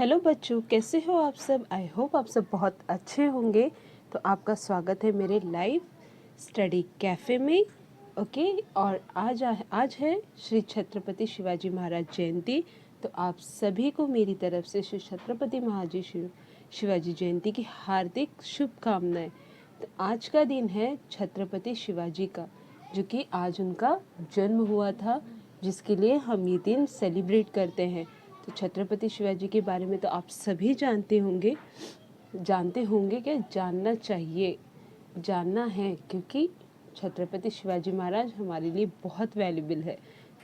Hello बच्चों, कैसे हो आप सब। आई होप आप सब बहुत अच्छे होंगे। तो आपका स्वागत है मेरे लाइव स्टडी कैफ़े में। ओके, और आज है श्री छत्रपति शिवाजी महाराज जयंती। तो आप सभी को मेरी तरफ से श्री छत्रपति महाराज शिवाजी जयंती की हार्दिक शुभकामनाएं। तो आज का दिन है छत्रपति शिवाजी का, जो कि आज उनका जन्म हुआ था, जिसके लिए हम ये दिन सेलिब्रेट करते हैं। तो छत्रपति शिवाजी के बारे में तो आप सभी जानते होंगे क्या जानना चाहिए, जानना है, क्योंकि छत्रपति शिवाजी महाराज हमारे लिए बहुत वैल्यूबल है।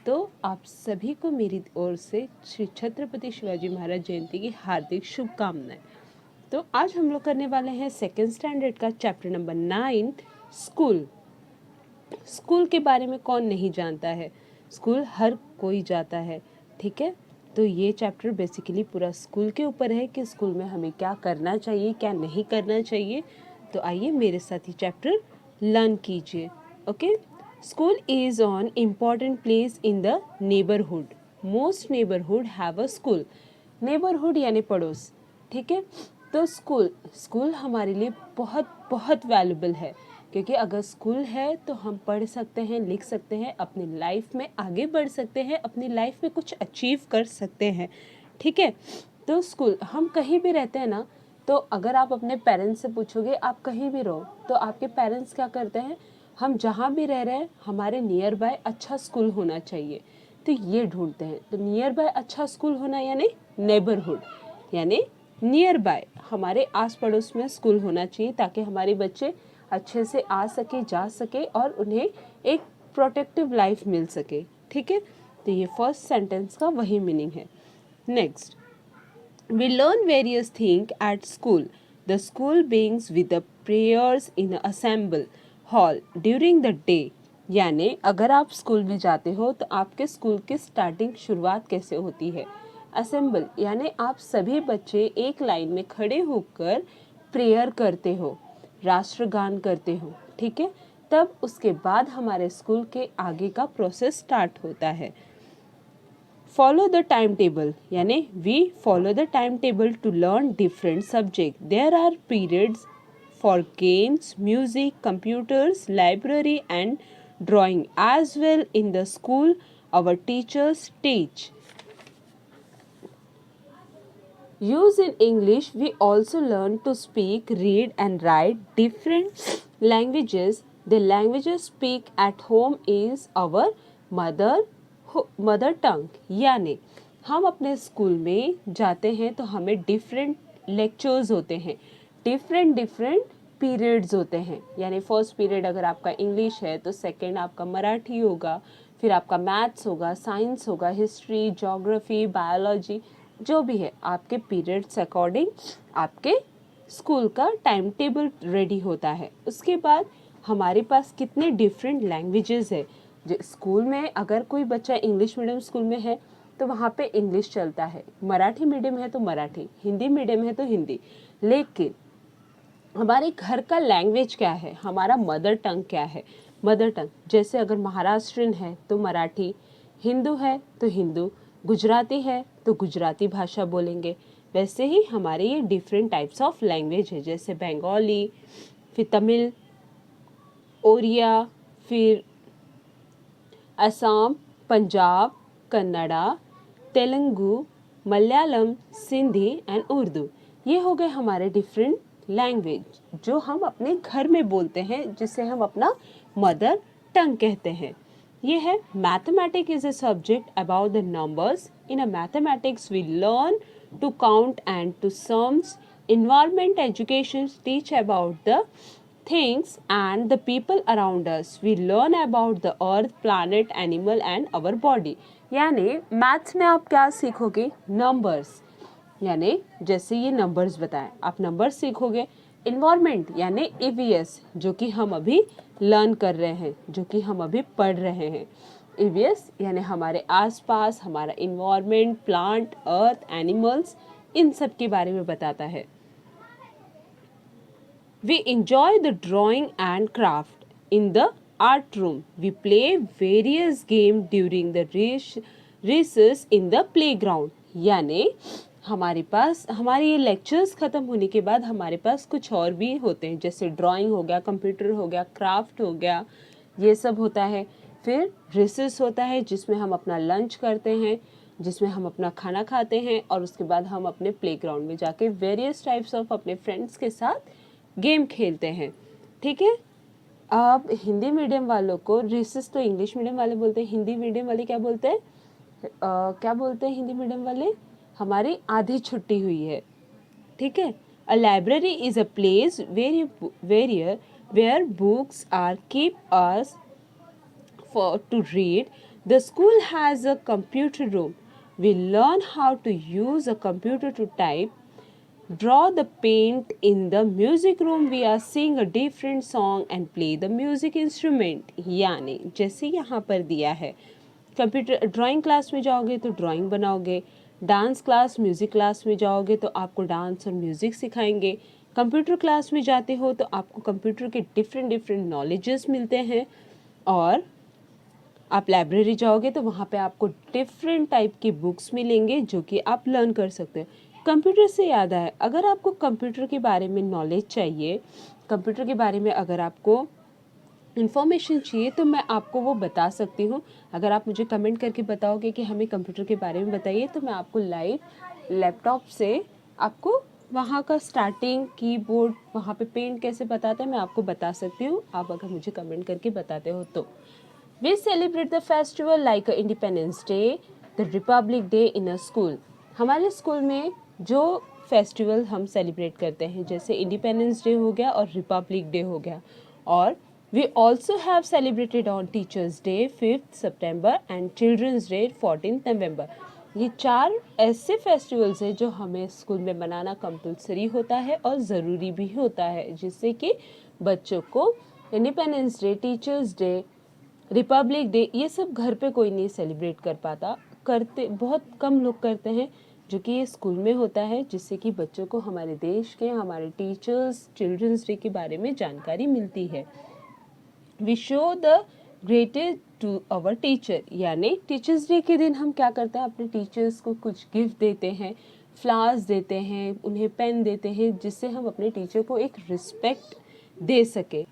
तो आप सभी को मेरी ओर से श्री छत्रपति शिवाजी महाराज जयंती की हार्दिक शुभकामनाएं। तो आज हम लोग करने वाले हैं सेकेंड स्टैंडर्ड का चैप्टर नंबर 9, स्कूल। स्कूल के बारे में कौन नहीं जानता है, स्कूल हर कोई जाता है, ठीक है। तो ये चैप्टर बेसिकली पूरा स्कूल के ऊपर है कि स्कूल में हमें क्या करना चाहिए, क्या नहीं करना चाहिए। तो आइए मेरे साथ ये चैप्टर लर्न कीजिए। Okay, school is on important place in the neighbourhood. Most neighbourhood have a school. Neighbourhood यानी पड़ोस, ठीक है। तो स्कूल हमारे लिए बहुत बहुत वैल्यूबल है, क्योंकि अगर स्कूल है तो हम पढ़ सकते हैं, लिख सकते हैं, अपनी लाइफ में आगे बढ़ सकते हैं, अपनी लाइफ में कुछ अचीव कर सकते हैं, ठीक है। तो स्कूल, हम कहीं भी रहते हैं ना, तो अगर आप अपने पेरेंट्स से पूछोगे आप कहीं भी रहो, तो आपके पेरेंट्स क्या करते हैं, हम जहाँ भी रह रहे हैं हमारे नियर बाय अच्छा स्कूल होना चाहिए, तो ये ढूंढते हैं। तो नियर बाय अच्छा स्कूल होना यानी नेबरहुड, यानी नियर बाय हमारे आस पड़ोस में स्कूल होना चाहिए, ताकि हमारे बच्चे अच्छे से आ सके, जा सके और उन्हें एक प्रोटेक्टिव लाइफ मिल सके, ठीक है। तो ये फर्स्ट सेंटेंस का वही मीनिंग है। Next, we learn various thing at school. The school begins with the prayers in assembly hall during the day. यानी अगर आप स्कूल में जाते हो तो आपके स्कूल की स्टार्टिंग शुरुआत कैसे होती है, असेंबल यानी आप सभी बच्चे एक लाइन में खड़े होकर प्रेयर करते हो, राष्ट्रगान करते हो, ठीक है। तब उसके बाद हमारे स्कूल के आगे का प्रोसेस स्टार्ट होता है। फॉलो द टाइम टेबल यानी we follow the time table to learn different subject. There are periods for games, music, computers, library and drawing as well in the school. Our teachers teach. Use in English, we also learn to speak, read and write different languages. The languages speak at home is our mother tongue. यानी हम अपने school में जाते हैं तो हमें different lectures होते हैं, डिफरेंट पीरियड्स होते हैं। यानी फर्स्ट पीरियड अगर आपका इंग्लिश है तो सेकंड आपका मराठी होगा, फिर आपका मैथ्स होगा, साइंस होगा, हिस्ट्री, ज्योग्राफी, बायोलॉजी, जो भी है आपके पीरियड्स अकॉर्डिंग आपके स्कूल का टाइम टेबल रेडी होता है। उसके बाद हमारे पास कितने डिफरेंट लैंग्वेजेस है। जो स्कूल में अगर कोई बच्चा इंग्लिश मीडियम स्कूल में है तो वहाँ पे इंग्लिश चलता है, मराठी मीडियम है तो मराठी, हिंदी मीडियम है तो हिंदी। लेकिन हमारे घर का लैंग्वेज क्या है, हमारा मदर टंग क्या है। मदर टंग जैसे अगर महाराष्ट्रियन है तो मराठी, हिंदू है तो हिंदू, गुजराती है तो गुजराती भाषा बोलेंगे। वैसे ही हमारे ये डिफरेंट टाइप्स ऑफ लैंग्वेज है, जैसे बंगाली, फिर तमिल, ओरिया, फिर असम, पंजाब, कन्नड़ा, तेलुगु, मलयालम, सिंधी एंड उर्दू। ये हो गए हमारे डिफरेंट लैंग्वेज जो हम अपने घर में बोलते हैं, जिसे हम अपना मदर टंग कहते हैं। ये है mathematics is a subject about the numbers. In a mathematics we learn to count and to sums. Environment education teach about the things and the people around us. We learn about the earth, planet, animal and our body. यानी maths में आप क्या सीखोगे, numbers, यानी जैसे ये numbers बताएं आप नंबर्स सीखोगे। इन्वायरमेंट यानी ईवीएस, जो कि हम अभी लर्न कर रहे हैं, जो कि हम अभी पढ़ रहे हैं। ईवीएस यानी हमारे आसपास हमारा इन्वायरमेंट, प्लांट, अर्थ, एनिमल्स, इन सब के बारे में बताता है। We enjoy the drawing and craft in the art room. We play various games during the recess in the playground. यानी हमारे पास हमारे ये लेक्चर्स ख़त्म होने के बाद हमारे पास कुछ और भी होते हैं, जैसे ड्राइंग हो गया, कंप्यूटर हो गया, क्राफ्ट हो गया, ये सब होता है। फिर रिसेस होता है जिसमें हम अपना लंच करते हैं, जिसमें हम अपना खाना खाते हैं, और उसके बाद हम अपने प्लेग्राउंड में जाके वेरियस टाइप्स ऑफ अपने फ्रेंड्स के साथ गेम खेलते हैं। ठीक है। अब हिंदी मीडियम वालों को रिसेस तो इंग्लिश मीडियम वाले बोलते हैं, हिंदी मीडियम वाले क्या बोलते हैं? क्या बोलते हैं हिंदी मीडियम वाले? हमारी आधी छुट्टी हुई है। ठीक है। A library is a place where books are keep us for to read. The school has a computer room. We learn how to use a computer to type, draw the paint. In the music room we are sing a different song and play the music instrument. यानी जैसे यहाँ पर दिया है, computer drawing class में जाओगे तो drawing बनाओगे, डांस क्लास म्यूज़िक क्लास में जाओगे तो आपको डांस और म्यूज़िक सिखाएंगे, कंप्यूटर क्लास में जाते हो तो आपको कंप्यूटर के डिफरेंट नॉलेजेस मिलते हैं, और आप लाइब्रेरी जाओगे तो वहाँ पे आपको डिफरेंट टाइप की बुक्स मिलेंगे जो कि आप लर्न कर सकते हो। कंप्यूटर से याद आया, अगर आपको कंप्यूटर के बारे में नॉलेज चाहिए, कंप्यूटर के बारे में अगर आपको इन्फॉर्मेशन चाहिए तो मैं आपको वो बता सकती हूँ। अगर आप मुझे कमेंट करके बताओगे कि हमें कंप्यूटर के बारे में बताइए तो मैं आपको लाइव लैपटॉप से आपको वहाँ का स्टार्टिंग कीबोर्ड, वहाँ पे पेंट कैसे बताते हैं, मैं आपको बता सकती हूँ, आप अगर मुझे कमेंट करके बताते हो तो। We celebrate the festival like Independence Day, the Republic Day in a school. हमारे स्कूल में जो फेस्टिवल हम सेलिब्रेट करते हैं, जैसे इंडिपेंडेंस डे हो गया और रिपब्लिक डे हो गया, और we also have celebrated on Teachers Day 5th September and Children's Day 14th November. ये 4 ऐसे फेस्टिवल्स हैं जो हमें स्कूल में मनाना कंपलसरी होता है और ज़रूरी भी होता है, जिससे कि बच्चों को independence day, teachers day, Republic day, ये सब घर पे कोई नहीं सेलिब्रेट कर पाता, करते बहुत कम लोग करते हैं, जो कि ये स्कूल में होता है, जिससे कि बच्चों को हमारे देश के, हमारे टीचर्स, चिल्ड्रंस डे के बारे में जानकारी मिलती है। We show the greatest to our teacher, यानी टीचर्स डे के दिन हम क्या करते हैं, अपने टीचर्स को कुछ गिफ्ट देते हैं, फ्लावर्स देते हैं, उन्हें पेन देते हैं, जिससे हम अपने टीचर को एक रिस्पेक्ट दे सके।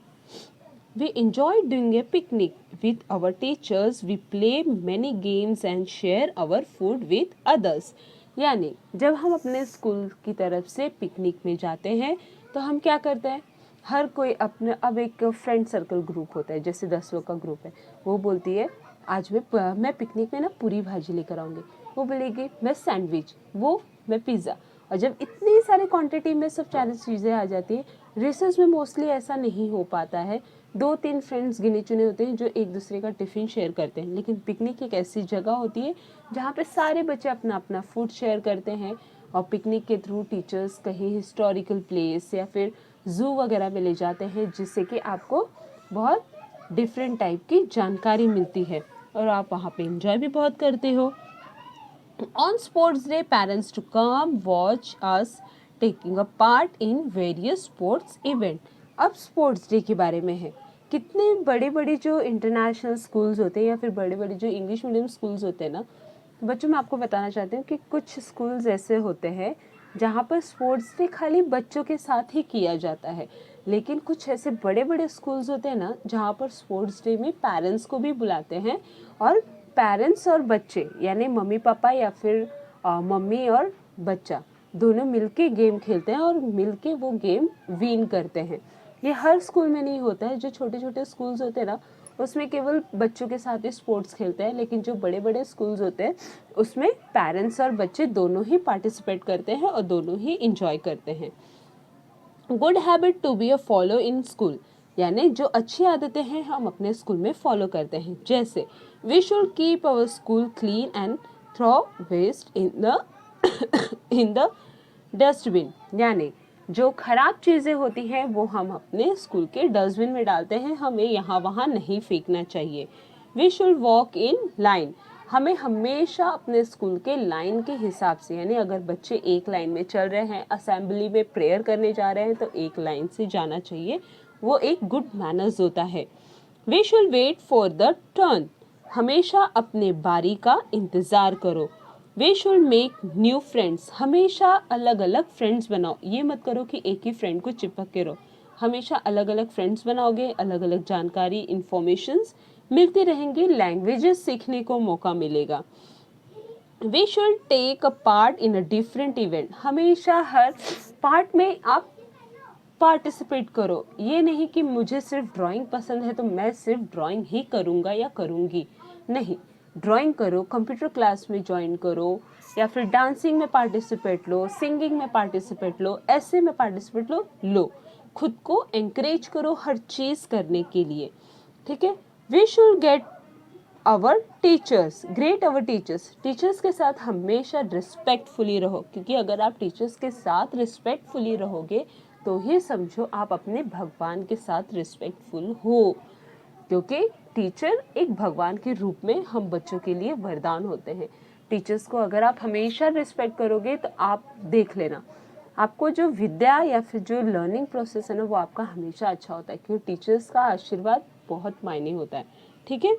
We enjoy doing a picnic with our teachers. We play many games and share our food with others. यानी जब हम अपने स्कूल की तरफ से पिकनिक में जाते हैं तो हम क्या करते हैं, हर कोई अपने, अब एक फ्रेंड सर्कल ग्रुप होता है, जैसे 10 लोग का ग्रुप है, वो बोलती है आज मैं पिकनिक में ना पूरी भाजी लेकर आऊँगी, वो बोलेगी मैं सैंडविच, वो मैं पिज़्ज़ा, और जब इतनी सारी क्वांटिटी में सब 4 चीज़ें आ जाती है, रिसर्च में मोस्टली ऐसा नहीं हो पाता है, 2-3 फ्रेंड्स गिने चुने होते हैं जो एक दूसरे का टिफ़िन शेयर करते हैं, लेकिन पिकनिक एक ऐसी जगह होती है जहाँ पे सारे बच्चे अपना अपना फूड शेयर करते हैं, और पिकनिक के थ्रू टीचर्स कहीं हिस्टोरिकल प्लेस या फिर ज़ू वगैरह में ले जाते हैं, जिससे कि आपको बहुत डिफरेंट टाइप की जानकारी मिलती है और आप वहाँ पे एंजॉय भी बहुत करते हो। On sports day, parents to come watch us taking a part in various sports event. अब स्पोर्ट्स डे के बारे में है, कितने बड़े बड़े जो इंटरनेशनल स्कूल्स होते हैं या फिर बड़े बड़े जो इंग्लिश मीडियम स्कूल्स होते हैं ना, बच्चों मैं आपको बताना चाहती हूँ कि कुछ स्कूल्स ऐसे होते हैं जहाँ पर स्पोर्ट्स डे खाली बच्चों के साथ ही किया जाता है, लेकिन कुछ ऐसे बड़े बड़े स्कूल्स होते हैं ना जहाँ पर स्पोर्ट्स डे में पेरेंट्स को भी बुलाते हैं, और पेरेंट्स और बच्चे यानी मम्मी पापा या फिर मम्मी और बच्चा दोनों मिलके गेम खेलते हैं और मिलके वो गेम विन करते हैं। ये हर स्कूल में नहीं होता है, जो छोटे छोटे स्कूल्स होते हैं ना उसमें केवल बच्चों के साथ ही स्पोर्ट्स खेलते हैं, लेकिन जो बड़े बड़े स्कूल्स होते हैं उसमें पेरेंट्स और बच्चे दोनों ही पार्टिसिपेट करते हैं और दोनों ही इंजॉय करते हैं। Good habit to be a follow in school, यानी जो अच्छी आदतें हैं हम अपने स्कूल में फॉलो करते हैं, जैसे we should keep our school clean and throw waste in the dustbin, यानी जो खराब चीज़ें होती हैं वो हम अपने स्कूल के डस्टबिन में डालते हैं, हमें यहाँ वहाँ नहीं फेंकना चाहिए। We should walk in line, हमें हमेशा अपने स्कूल के लाइन के हिसाब से, यानी अगर बच्चे एक लाइन में चल रहे हैं, असेंबली में प्रेयर करने जा रहे हैं तो एक लाइन से जाना चाहिए, वो एक गुड मैनर्स होता है। We should wait for the turn, हमेशा अपने बारी का इंतज़ार करो। We should make new friends, हमेशा अलग अलग फ्रेंड्स बनाओ, ये मत करो कि एक ही फ्रेंड को चिपक के रहो, हमेशा अलग अलग फ्रेंड्स बनाओगे, अलग अलग जानकारी इन्फॉर्मेशंस मिलती रहेंगी, लैंग्वेजेस सीखने को मौका मिलेगा। We should take a part in a different event, हमेशा हर पार्ट में आप पार्टिसिपेट करो, ये नहीं कि मुझे सिर्फ ड्राइंग पसंद है तो मैं सिर्फ ड्राइंग ही करूँगा या करूँगी, नहीं, ड्राइंग करो, कंप्यूटर क्लास में ज्वाइन करो, या फिर डांसिंग में पार्टिसिपेट लो, सिंगिंग में पार्टिसिपेट लो, ऐसे में पार्टिसिपेट लो, खुद को एंकरेज करो हर चीज़ करने के लिए, ठीक है। We should get our teachers, great our teachers, teachers के साथ हमेशा रिस्पेक्टफुली रहो, क्योंकि अगर आप टीचर्स के साथ रिस्पेक्टफुली रहोगे तो ही समझो आप अपने भगवान के साथ रिस्पेक्टफुल हो, क्योंकि टीचर एक भगवान के रूप में हम बच्चों के लिए वरदान होते हैं। टीचर्स को अगर आप हमेशा रिस्पेक्ट करोगे तो आप देख लेना, आपको जो विद्या या फिर जो लर्निंग प्रोसेस है ना वो आपका हमेशा अच्छा होता है, क्योंकि टीचर्स का आशीर्वाद बहुत मायने होता है, ठीक है।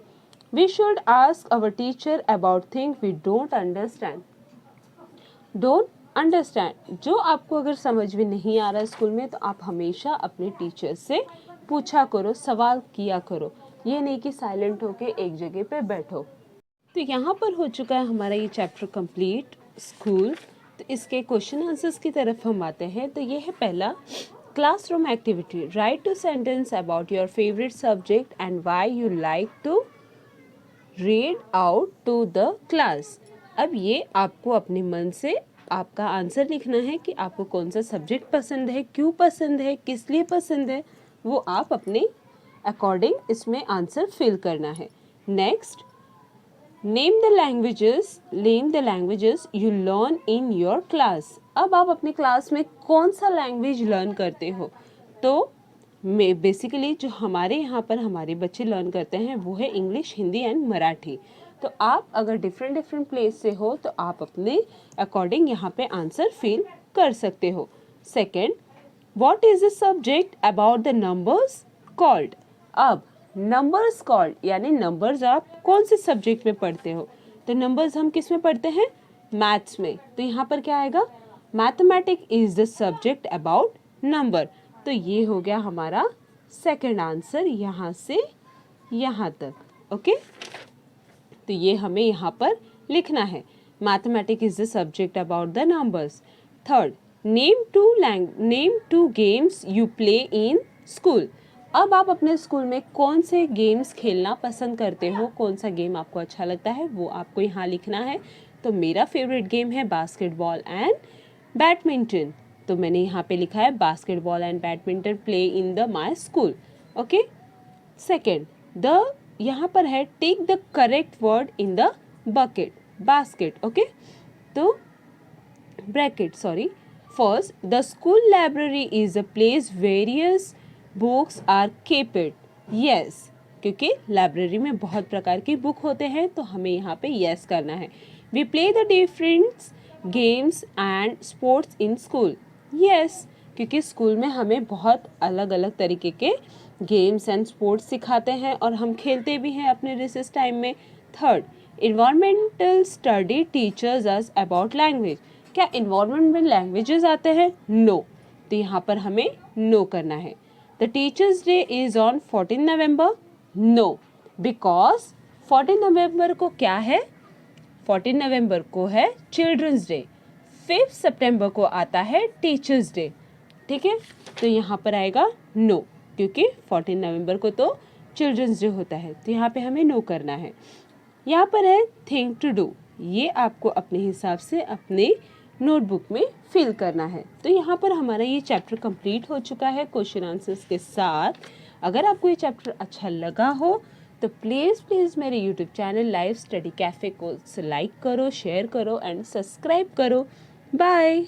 We should ask our teacher about thing we don't understand, जो आपको अगर समझ में नहीं आ रहा है स्कूल में तो आप हमेशा अपने टीचर से पूछा करो, सवाल किया करो, ये नहीं कि साइलेंट होके एक जगह पे बैठो। तो यहाँ पर हो चुका है हमारा ये चैप्टर कंप्लीट, स्कूल। तो इसके क्वेश्चन आंसर्स की तरफ हम आते हैं। तो ये है पहला, classroom activity, write two sentence about your favourite subject and why you like to read out to the class. अब ये आपको अपने मन से आपका आंसर लिखना है कि आपको कौन सा सब्जेक्ट पसंद है, क्यों पसंद है, किस लिए पसंद है, वो आप अपने अकॉर्डिंग इसमें आंसर फिल करना है। Next, name the languages you learn in your class. अब आप अपनी क्लास में कौन सा लैंग्वेज लर्न करते हो, तो बेसिकली जो हमारे यहाँ पर हमारे बच्चे लर्न करते हैं वो है इंग्लिश, हिंदी एंड मराठी। तो आप अगर डिफरेंट प्लेस से हो तो आप अपने अकॉर्डिंग यहाँ पे आंसर फिल कर सकते हो। Second, what is the subject about the numbers called. अब नंबर्स कॉल्ड यानी नंबर्स आप कौन से सब्जेक्ट में पढ़ते हो, तो नंबर्स हम किस में पढ़ते हैं, मैथ्स में। तो यहाँ पर क्या आएगा, mathematic is the subject about number. तो ये हो गया हमारा सेकंड आंसर यहाँ से यहाँ तक, ओके। तो ये हमें यहाँ पर लिखना है, mathematic is the subject about the numbers. Third, name to games you play in school. अब आप अपने स्कूल में कौन से गेम्स खेलना पसंद करते हो, कौन सा गेम आपको अच्छा लगता है वो आपको यहाँ लिखना है। तो मेरा फेवरेट गेम है बास्केटबॉल एंड बैडमिंटन, तो मैंने यहाँ पे लिखा है basketball and badminton play in the my school, okay. Second, यहाँ पर है take the correct word in the basket, okay. तो first, the school library is a place various books are kept. Yes, क्योंकि लाइब्रेरी में बहुत प्रकार की book होते हैं तो हमें यहाँ पे यस करना है। We play the different games and sports in school. Yes, क्योंकि स्कूल में हमें बहुत अलग अलग तरीके के गेम्स एंड स्पोर्ट्स सिखाते हैं और हम खेलते भी हैं अपने रिसेस टाइम में। Third, environmental study teachers us about language. क्या इन्वायरमेंट में लैंग्वेजेस आते हैं, नो, तो यहाँ पर हमें नो करना है। The teachers day is on 14 November, no, because 14 नवंबर को क्या है, 14 नवंबर को है चिल्ड्रंस डे, 5 सितंबर को आता है टीचर्स डे, ठीक है। तो यहाँ पर आएगा नो, क्योंकि 14 नवंबर को तो चिल्ड्रंस डे होता है, तो यहाँ पे हमें नो करना है। यहाँ पर है थिंग टू डू, ये आपको अपने हिसाब से अपने नोटबुक में फिल करना है। तो यहाँ पर हमारा ये चैप्टर कंप्लीट हो चुका है क्वेश्चन आंसर्स के साथ। अगर आपको ये चैप्टर अच्छा लगा हो तो प्लीज़ मेरे YouTube channel live study cafe को लाइक करो, शेयर करो एंड सब्सक्राइब करो। बाय।